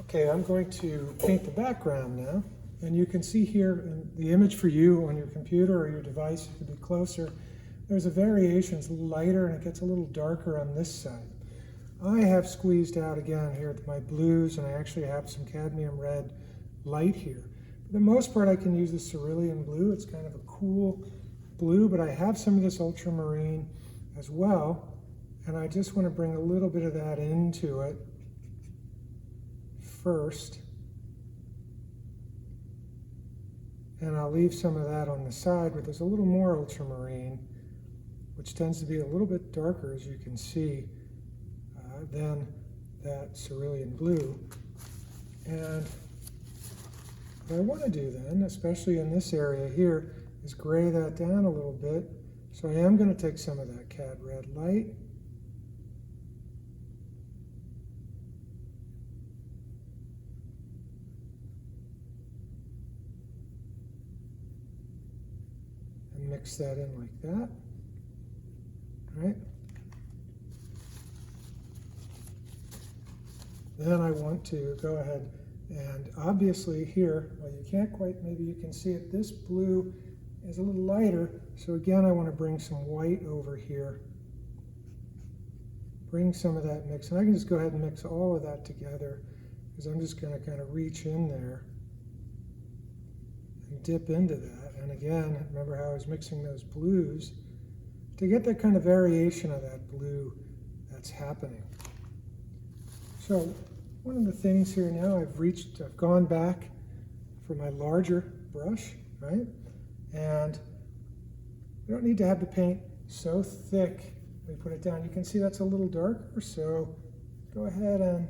Okay, I'm going to paint the background now. And you can see here in the image for you on your computer or your device, you can be closer. There's a variation, it's lighter and it gets a little darker on this side. I have squeezed out again here my blues, and I actually have some cadmium red light here. For the most part, I can use the cerulean blue. It's kind of a cool blue, but I have some of this ultramarine as well. And I just want to bring a little bit of that into it first. And I'll leave some of that on the side where there's a little more ultramarine, which tends to be a little bit darker, as you can see, than that cerulean blue. And what I want to do then, especially in this area here, is gray that down a little bit. So I am going to take some of that cad red light. And mix that in like that. All right. Then I want to go ahead and obviously here, well, you can't quite, maybe you can see it, this blue is a little lighter. So again, I want to bring some white over here. Bring some of that mix. And I can just go ahead and mix all of that together because I'm just going to kind of reach in there and dip into that. And again, remember how I was mixing those blues to get that kind of variation of that blue that's happening. So one of the things here now, I've gone back for my larger brush, right? And we don't need to have the paint so thick when we put it down. You can see that's a little darker, so go ahead and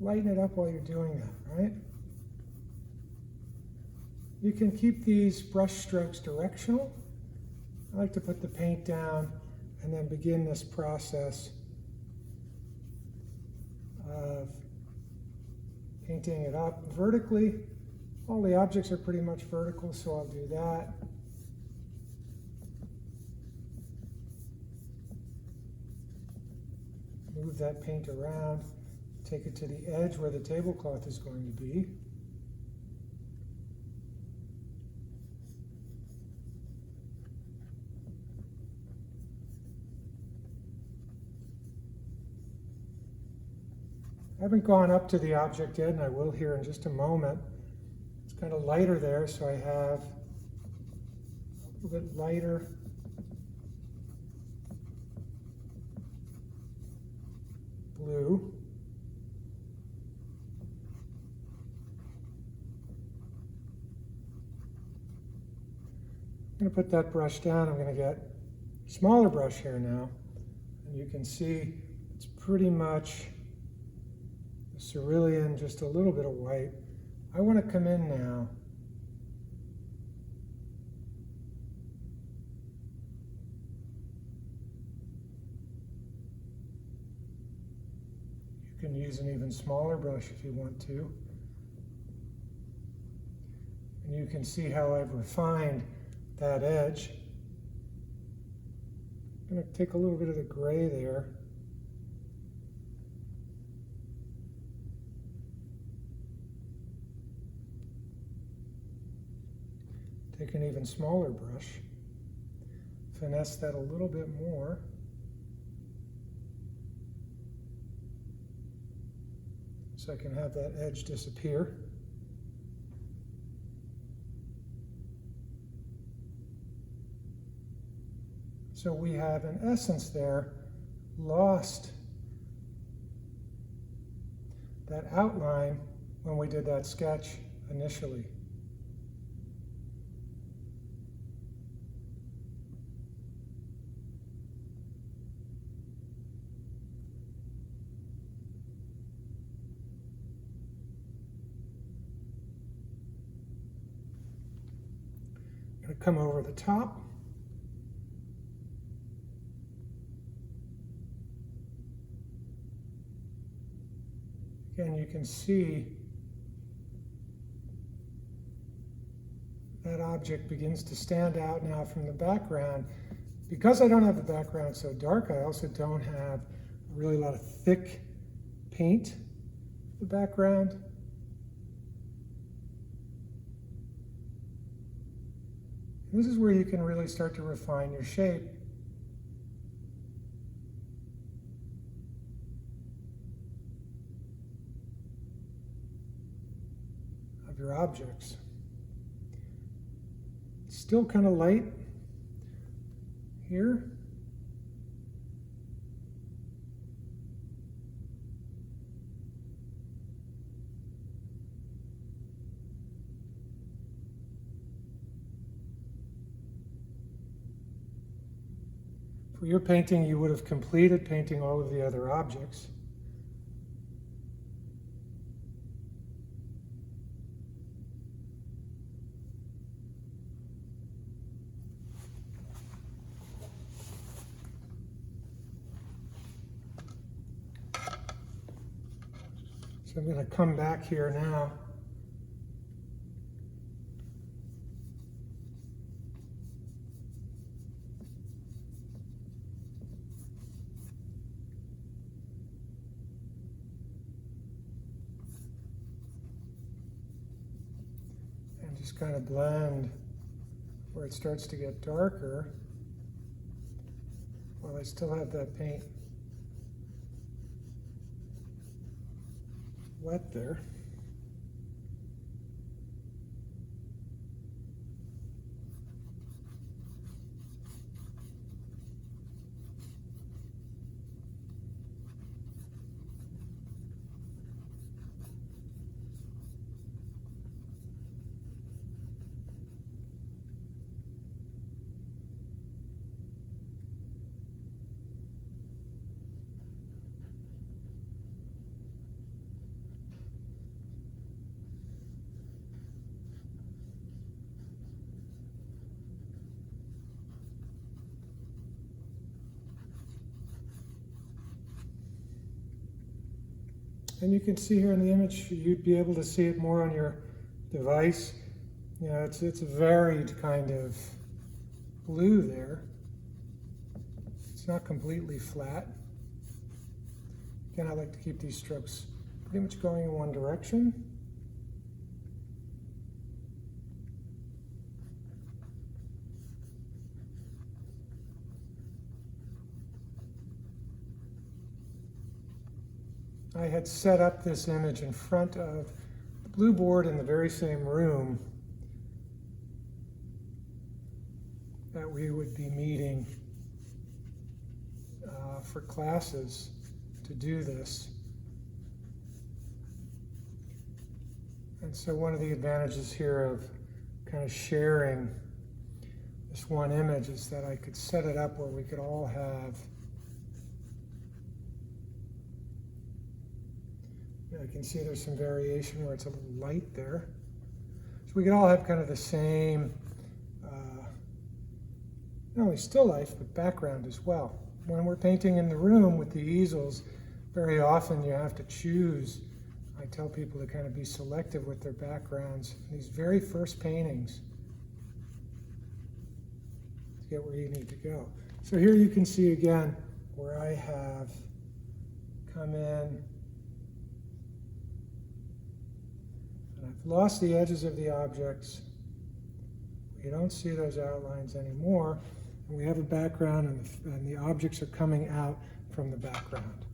lighten it up while you're doing that, right? You can keep these brush strokes directional. I like to put the paint down and then begin this process of painting it up vertically. All the objects are pretty much vertical, so I'll do that. Move that paint around, take it to the edge where the tablecloth is going to be. I haven't gone up to the object yet, and I will here in just a moment. It's kind of lighter there, so I have a little bit lighter blue. I'm going to put that brush down. I'm going to get a smaller brush here now, and you can see it's pretty much cerulean, just a little bit of white. I want to come in now you can use an even smaller brush if you want to. And you can see how I've refined that edge. I'm going to take a little bit of the gray there. Take an even smaller brush, finesse that a little bit more. So I can have that edge disappear. So we have, in essence there, lost that outline when we did that sketch initially. Come over the top. Again, you can see that object begins to stand out now from the background. Because I don't have the background so dark, I also don't have really a lot of thick paint in the background. This is where you can really start to refine your shape. Of your objects. It's still kind of light here. For your painting, you would have completed painting all of the other objects. So I'm going to come back here now. And just kind of blend where it starts to get darker while I still have that paint wet there. And you can see here in the image, you'd be able to see it more on your device. You know, it's a varied kind of blue there. It's not completely flat. Again, I like to keep these strokes pretty much going in one direction. I had set up this image in front of the blue board in the very same room that we would be meeting for classes to do this. And so one of the advantages here of kind of sharing this one image is that I could set it up where we could all have, I can see there's some variation where it's a little light there. So we can all have kind of the same, not only still life, but background as well. When we're painting in the room with the easels, very often you have to choose. I tell people to kind of be selective with their backgrounds. These very first paintings to get where you need to go. So here you can see again where I have come in. I've lost the edges of the objects. We don't see those outlines anymore. And we have a background and the objects are coming out from the background.